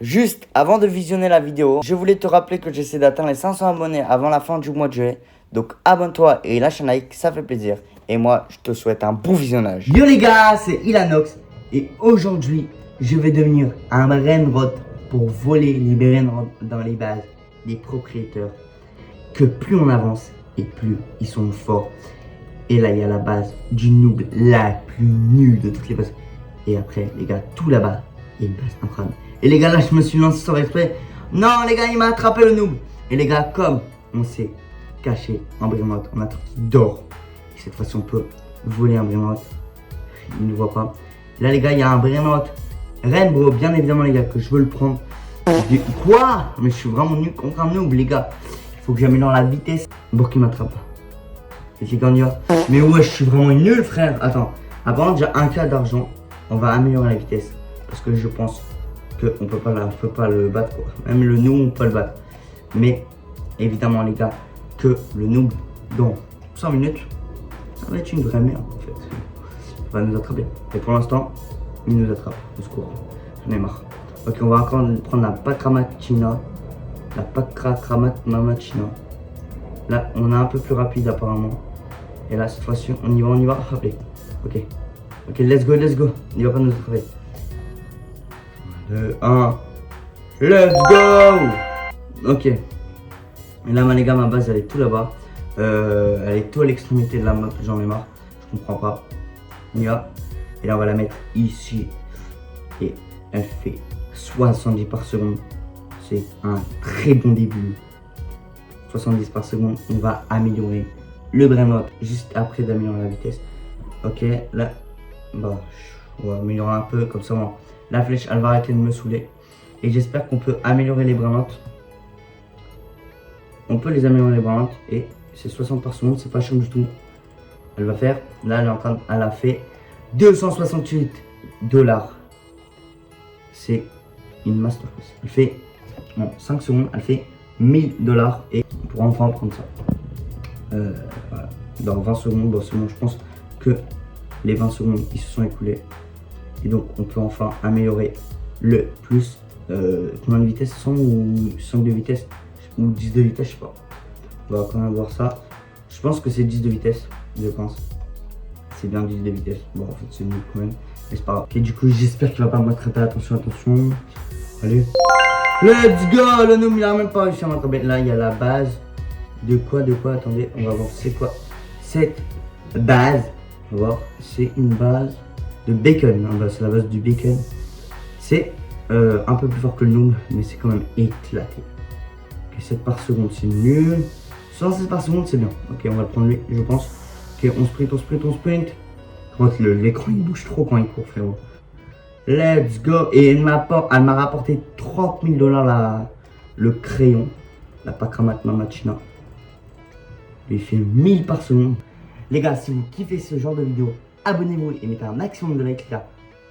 Juste avant de visionner la vidéo, je voulais te rappeler que j'essaie d'atteindre les 500 abonnés avant la fin du mois de juillet. Donc abonne-toi et lâche un like, ça fait plaisir. Et moi, je te souhaite un bon visionnage. Yo les gars, c'est Ilanox et aujourd'hui, je vais devenir un brainrot pour voler les brainrots dans les bases des propriétaires. Que plus on avance et plus ils sont forts. Et là, il y a la base du noob la plus nulle de toutes les bases. Et après, les gars, tout là-bas, il y a une base incroyable. Et les gars, là, je me suis lancé sans exprès. Non, les gars, il m'a attrapé le noob. Et les gars, comme on s'est caché en brainrot, on a tout qui dort. Et cette fois-ci, on peut voler un brainrot. Il ne voit pas. Là, les gars, il y a un brainrot Rainbow, bien évidemment, les gars, que je veux le prendre. Quoi? Mais je suis vraiment nul contre un noob, les gars. Il faut que j'améliore la vitesse pour qu'il m'attrape pas. Et c'est quand on y va. Mais ouais, je suis vraiment nul, frère. Attends, avant déjà un cas d'argent, on va améliorer la vitesse. Parce que je pense qu'on peut pas le battre, quoi. Même le noob, on peut le battre. Mais évidemment, les gars, que le noob, dans 100 minutes, ça va être une vraie merde, en fait. Il va nous attraper. Et pour l'instant, il nous attrape. Au secours. J'en ai marre. Ok, on va encore prendre la Pakramatina. La Pakramatina. Là, on est un peu plus rapide apparemment. Et là, cette fois-ci, on y va. Allez. Ok. Ok, let's go. Il va pas nous attraper. 2, 1. Let's go! Ok. Et là, les gars, ma base, elle est tout là-bas. Elle est tout à l'extrémité de la map. J'en ai marre. Je comprends pas. On y va. Et là, on va la mettre ici. Et elle fait 70 par seconde. C'est un très bon début. 70 par seconde. On va améliorer le brainrot juste après d'améliorer la vitesse. Ok, là, bah, on va améliorer un peu comme ça. Bon. La flèche, elle va arrêter de me saouler. Et j'espère qu'on peut améliorer les brainrots. On peut les améliorer les brainrots. Et c'est 60 par seconde, c'est pas chiant du tout. Elle va faire, là, elle a fait 268 $. C'est une masterclass. Elle fait, en 5 secondes, elle fait 1000 $. Et on pourra enfin prendre ça. Voilà. Dans 20 secondes, bon, c'est bon, je pense que les 20 secondes ils se sont écoulés. Et donc on peut enfin améliorer le plus. Combien de vitesse? 100 ou 5 de vitesse? Ou 10 de vitesse, je sais pas. On va quand même voir ça. Je pense que c'est 10 de vitesse, je pense. C'est bien 10 de vitesse. Bon, en fait, c'est nul quand même. Mais c'est pas grave. Ok, du coup, j'espère qu'il va pas m'attraper. Attention. Allez. Let's go! Le noob, il a même pas réussi à m'attraper. Là, il y a la base. De quoi? Attendez, on va voir c'est quoi cette base. On va voir, c'est une base de bacon. C'est la base du bacon. C'est un peu plus fort que le noob, mais c'est quand même éclaté. Ok, 7 par seconde, c'est nul. 116 par seconde, c'est bien. Ok, on va le prendre lui, je pense. Ok, on sprint. L'écran il bouge trop quand il court, frérot. Let's go. Et elle m'a rapporté 30 000 $, le crayon. La Pakramatina. Il fait 1000 par seconde. Les gars, si vous kiffez ce genre de vidéo, abonnez-vous et mettez un maximum de likes, là.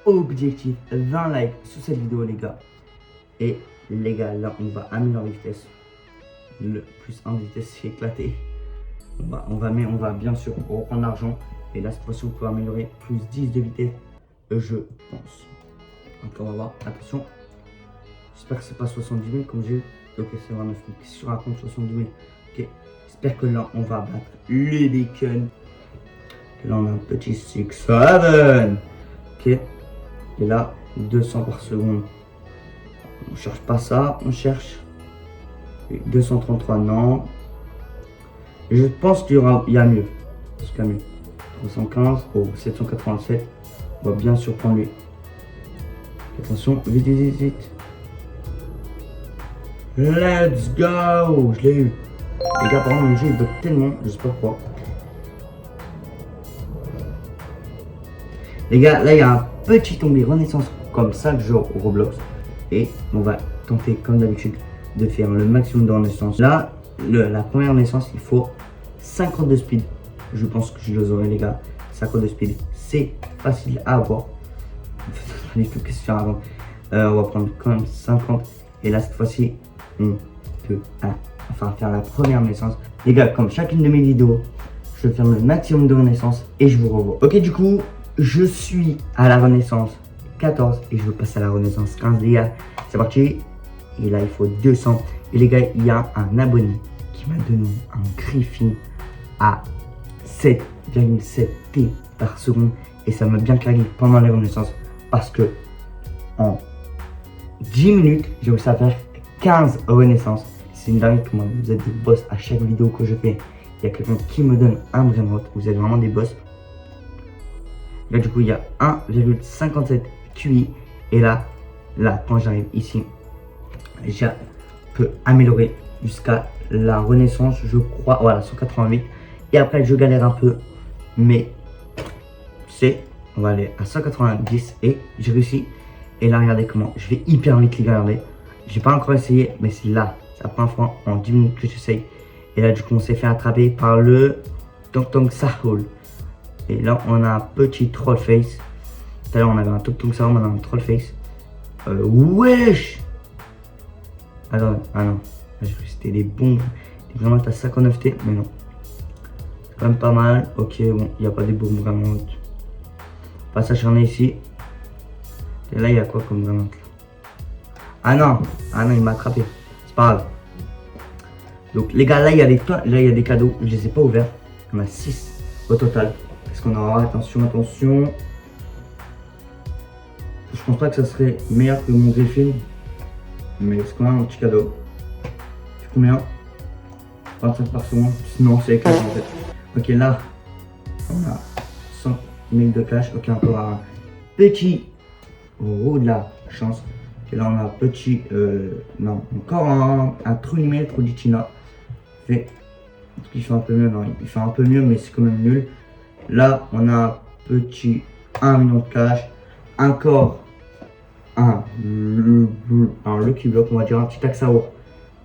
Objectif 20 likes sous cette vidéo, les gars. Et les gars, là, on va améliorer la vitesse. Le plus 1 de vitesse, c'est éclaté. On va bien sûr reprendre l'argent. Et là, cette fois-ci, on peut améliorer plus 10 de vitesse, je pense. Donc, on va voir. Attention. J'espère que c'est pas 70 000 comme j'ai eu. Ok, c'est 29 000. Qu'est-ce que tu racontes? 70 000. Ok. J'espère que là, on va battre le bacon. Là, on a un petit 6-7. Ok. Et là, 200 par seconde. On cherche pas ça. On cherche 233. Non. Je pense qu'il y a mieux. Parce qu'il y a mieux. 315. Oh, 787. On va bien surprendre lui. Attention. Vite. Let's go. Je l'ai eu. Les gars, par exemple, le jeu il bug tellement, je sais pas pourquoi. Les gars, là il y a un petit onglet renaissance comme ça genre au Roblox. Et on va tenter comme d'habitude de faire le maximum de renaissance. Là, la première renaissance, il faut 50 de speed. Je pense que je les aurai, les gars. 50 de speed, c'est facile à avoir. Qu'est-ce que faire avant? On va prendre quand même 50. Et là, cette fois-ci, on peut faire la première renaissance. Les gars, comme chacune de mes vidéos, je vais faire le maximum de renaissance et je vous revois. Ok, du coup, je suis à la renaissance 14 et je veux passer à la renaissance 15 les gars. C'est parti. Et là il faut 200. Et les gars, il y a un abonné qui m'a donné un Griffin à 7,7 T par seconde. Et ça m'a bien claqué pendant les renaissances. Parce que en 10 minutes, j'ai réussi à faire 15 renaissances. C'est une dingue comment vous êtes des boss à chaque vidéo que je fais. Il y a quelqu'un qui me donne un brain. Vous êtes vraiment des boss. Là du coup il y a 1,57 QI. Et là quand j'arrive ici, je peux améliorer jusqu'à la renaissance, je crois, voilà, 188. Et après je galère un peu, mais on va aller à 190 et j'ai réussi. Et là regardez comment je vais hyper vite les gars, regardez. J'ai pas encore essayé, mais c'est là, c'est la première fois en 10 minutes que j'essaye. Et là du coup on s'est fait attraper par le Tong Tong Sahul. Et là on a un petit troll face. Tout à l'heure on avait un Tong Tong Sahul, maintenant un troll face. Wesh. Attends, ah non, j'ai cru que c'était des bombes. Des vraiment à 59 T, mais non. C'est quand même pas mal. Ok, bon, il n'y a pas des bombes vraiment hautes. Pas s'acharner ici. Et là il y a quoi comme vraiment? Ah non, il m'a attrapé. C'est pas grave. Donc les gars, là il y a des cadeaux. Je les ai pas ouverts. Il y en a 6 au total. Est-ce qu'on aura? Attention. Je pense pas que ça serait meilleur que mon Griffin. Mais est-ce qu'on a un petit cadeau? C'est combien? 25 par seconde. Non, c'est éclatant en fait. Ok, là, on a 100 000 de cash. Ok, encore un petit roue de la chance. Et là, on a un petit. Non, encore un trou email, trou d'Itina. Il fait un peu mieux. Non, il fait un peu mieux, mais c'est quand même nul. Là, on a un petit 1 million de cash. Encore un Lucky Block, on va dire un petit Taxaur.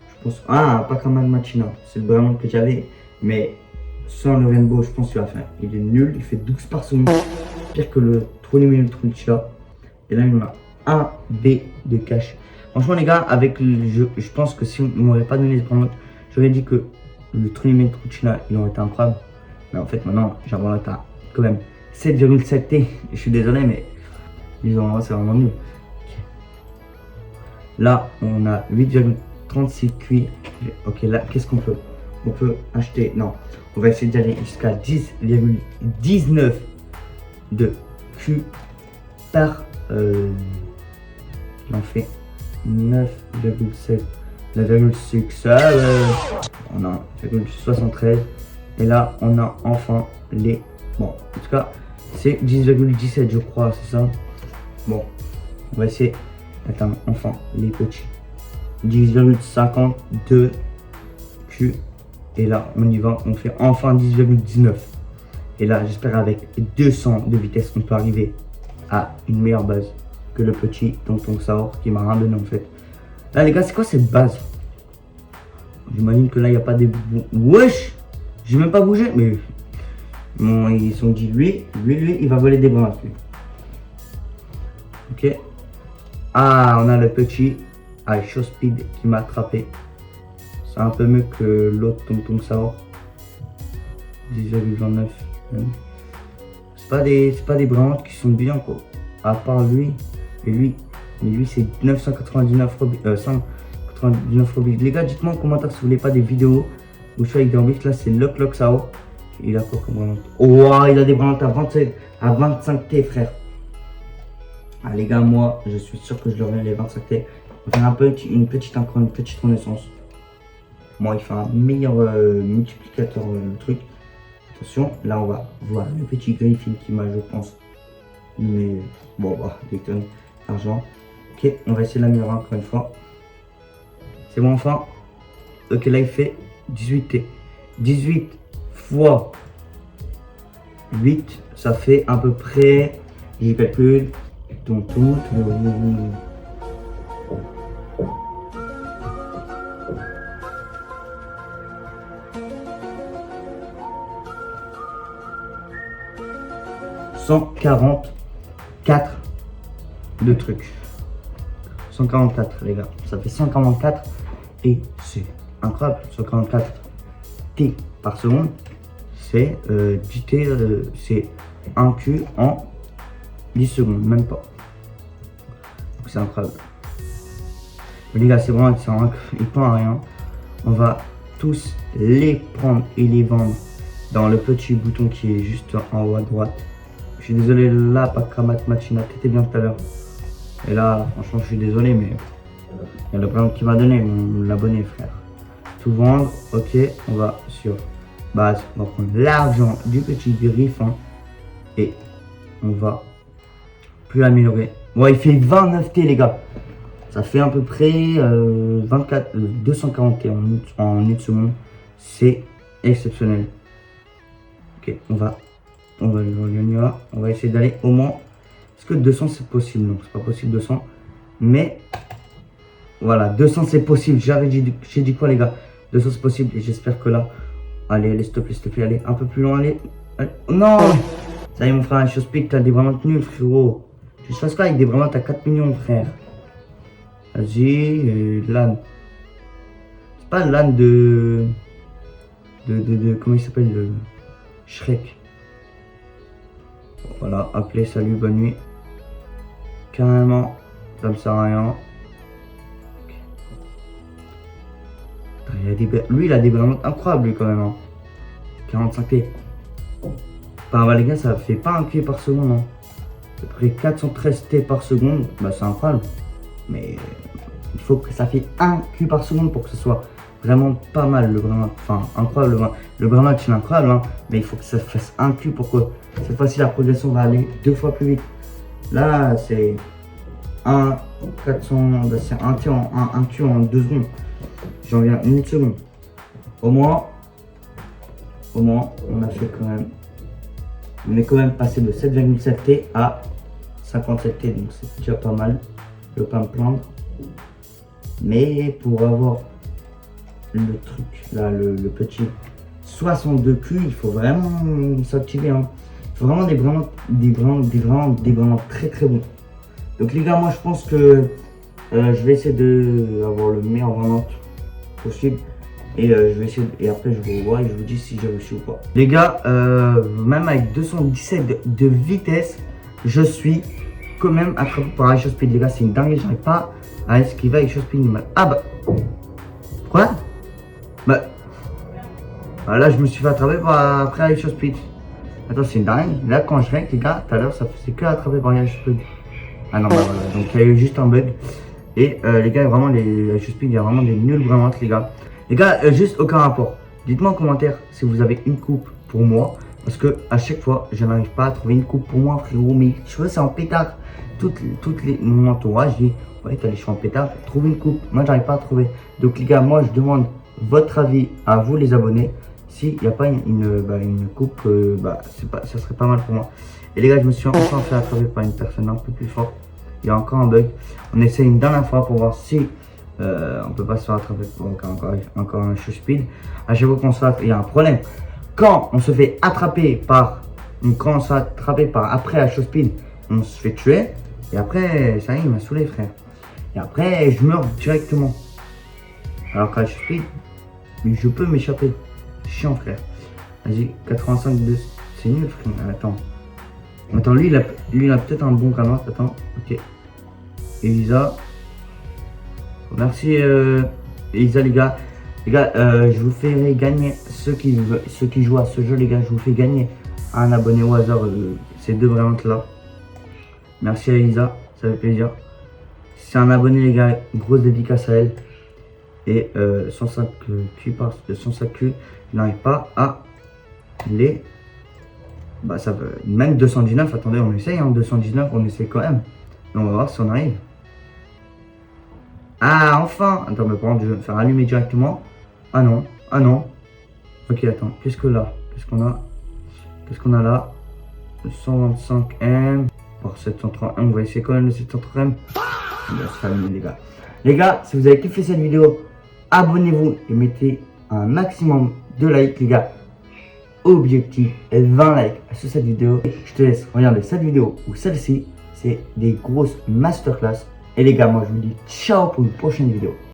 Je pense. Ah, pas comme un Machina. C'est le Brahman que j'avais. Mais sans le Rainbow, je pense qu'il va faire. Il est nul. Il fait 12 par seconde. Pire que le trou numéro de Trunchia. Et là, il en a un B de cash. Franchement, les gars, avec le jeu, je pense que si on ne m'aurait pas donné ce Brahman, j'aurais dit que le trou numéro de Trunchia, il aurait été incroyable. Mais en fait, maintenant, j'avais à quand même 7,7 T. Je suis désolé, mais disons, c'est vraiment nul. Là, on a 8,36 QI. Ok, là, qu'est-ce qu'on peut? On peut acheter. Non, on va essayer d'aller jusqu'à 10,19 de Q par. Il en fait 9,7, 9,6. On a 1,73. Et là, on a enfin les. Bon, en tout cas, c'est 10,17, je crois, c'est ça. Bon, on va essayer. Attends, enfin, les petits. 10,52 Q. Et là, on y va. On fait enfin 10,19. Et là, j'espère avec 200 de vitesse, on peut arriver à une meilleure base que le petit Tonton Saor qui m'a rien donné en fait. Là, les gars, c'est quoi cette base? J'imagine que là, il n'y a pas des. Wesh! J'ai même pas bougé, mais. Bon, ils sont dit, lui, il va voler des bras. Ok. Ah, on a le petit Show Speed qui m'a attrapé. C'est un peu mieux que l'autre Tonton Saor. 10,29. C'est pas des branches qui sont bien quoi. À part lui et lui. Mais lui c'est 999 Robix. Les gars, dites-moi en commentaire si vous voulez pas des vidéos où je suis avec des Robix. Là c'est Lock Saor. Il a quoi comme branche? Oh, il a des branches à 25 T frère. Ah les gars, moi je suis sûr que je leur ai les 25 T. On va faire encore une petite renaissance. Moi il fait un meilleur multiplicateur le truc. Attention, là on va voir le petit Griffin qui m'a, je pense, mais bon, bah, des tonnes d'argent. Ok, on va essayer l'améliorer encore une fois. C'est bon, enfin. Ok, là il fait 18T. 18 fois 8, ça fait à peu près, je calcule, tout. 144 de trucs. 144 les gars, ça fait 144 et c'est incroyable. 144 T par seconde, c'est 10 T, c'est 1 Q en 10 secondes, même pas. c'est incroyable. Mais les gars, c'est vraiment il prend à rien. On va tous les prendre et les vendre dans le petit bouton qui est juste en haut à droite. Je suis désolé, là, pas Kramat Machina, t'étais bien tout à l'heure. Et là, franchement, je suis désolé, mais il y a le brand qui m'a donné, mon abonné, frère. Tout vendre, ok, on va sur base, on va prendre l'argent du petit griffon et on va plus améliorer. Bon, il fait 29 T, les gars. Ça fait à peu près 240 T en une seconde. C'est exceptionnel. Ok, on va essayer d'aller au moins. Est-ce que 200 c'est possible? Non, c'est pas possible 200. Mais voilà, 200 c'est possible. J'ai dit quoi, les gars? 200 c'est possible et j'espère que là. Allez, s'il te plaît, allez un peu plus loin, allez. Non! Ça y est, mon frère, je speak, t'as des vraiment nuls, frérot. Tu fasses quoi avec des vraiment, t'as 4 millions, frère. Vas-y, l'âne. C'est pas l'âne de. Comment il s'appelle, le Shrek. Voilà, appelez, salut, bonne nuit. Carrément, ça me sert à rien. Lui, il a des ballons incroyables, lui, quand même. Hein. 45 T. Bah, les gars, ça fait pas un Q par seconde. Hein. À peu près 413 T par seconde. Bah, c'est incroyable. Mais il faut que ça fait un Q par seconde pour que ce soit vraiment pas mal, le Granat. Enfin, incroyable. Le Granat, c'est incroyable. Hein. Mais il faut que ça fasse un Q pour que cette fois-ci, la progression va aller 2 fois plus vite. Là, c'est 400. Bah, c'est un Q en 2 secondes. J'en viens une seconde. Au moins, on a fait quand même. On est quand même passé de 7,7 T à 57 T, donc c'est déjà pas mal. Je ne veux pas me plaindre. Mais pour avoir le truc, là, le petit 62 Q, il faut vraiment s'activer. Hein. Il faut vraiment des vraiment très très bons. Donc les gars, moi je pense que je vais essayer d'avoir le meilleur vraiment possible. Et je vais essayer, et après je vous revois et je vous dis si j'ai réussi ou pas. Les gars, même avec 217 de vitesse, je suis quand même attrapé par Ice Speed. Les gars, c'est une dinguerie, j'arrive pas à esquiver Ice Speed. Ah bah, quoi? Bah, là je me suis fait attraper par après Ice Speed. Attends, c'est une dinguerie. Là quand je règle, les gars, tout à l'heure ça faisait que attraper par Ice Speed. Ah non, bah voilà, donc il y a eu juste un bug. Et les gars, vraiment, les Ice Speed, il y a vraiment des nuls vraiment, les gars. Les gars, juste aucun rapport. Dites-moi en commentaire si vous avez une coupe pour moi. Parce que à chaque fois, je n'arrive pas à trouver une coupe pour moi, frérot. Mes cheveux, c'est en pétard. Mon entourage dit, ouais, t'as les cheveux en pétard, trouve une coupe. Moi, j'arrive pas à trouver. Donc, les gars, moi, je demande votre avis à vous, les abonnés. S'il n'y a pas une coupe, ça serait pas mal pour moi. Et les gars, je me suis enfin fait attraper par une personne un peu plus forte. Il y a encore un bug. On essaie une dernière fois pour voir si on peut pas se faire attraper pour encore un show speed. À chaque fois qu'on se fait, il y a un problème. Quand on se fait attraper par après un show speed, on se fait tuer. Et après, ça y est, il m'a saoulé, frère. Et après, je meurs directement. Alors qu'à show speed, je peux m'échapper. C'est chiant, frère. Vas-y, 85 de. C'est nul, frère. Attends, lui, il a peut-être un bon canard. Attends, ok. Elisa. Merci Elisa, les gars. Les gars, je vous ferai gagner ceux qui jouent à ce jeu, les gars. Je vous fais gagner un abonné au hasard, ces deux variantes là. Merci à Elisa, ça fait plaisir. C'est un abonné, les gars. Grosse dédicace à elle. Et 105 Q par 105 Q, il n'arrive pas à les. Bah, ça veut. Même 219, attendez, on essaye, hein. 219, on essaye quand même. Et on va voir si on arrive. Ah, enfin! Attends, mais par contre, je vais me faire allumer directement. Ah non, ah non. Ok, attends, qu'est-ce qu'on a là? 125M par 730M, on va essayer quand même le 730M. On va se faire allumer, les gars. Les gars, si vous avez kiffé cette vidéo, abonnez-vous et mettez un maximum de likes, les gars. Objectif 20 likes sur cette vidéo. Je te laisse regarder cette vidéo ou celle-ci. C'est des grosses masterclass. Et les gars, moi je vous dis ciao pour une prochaine vidéo.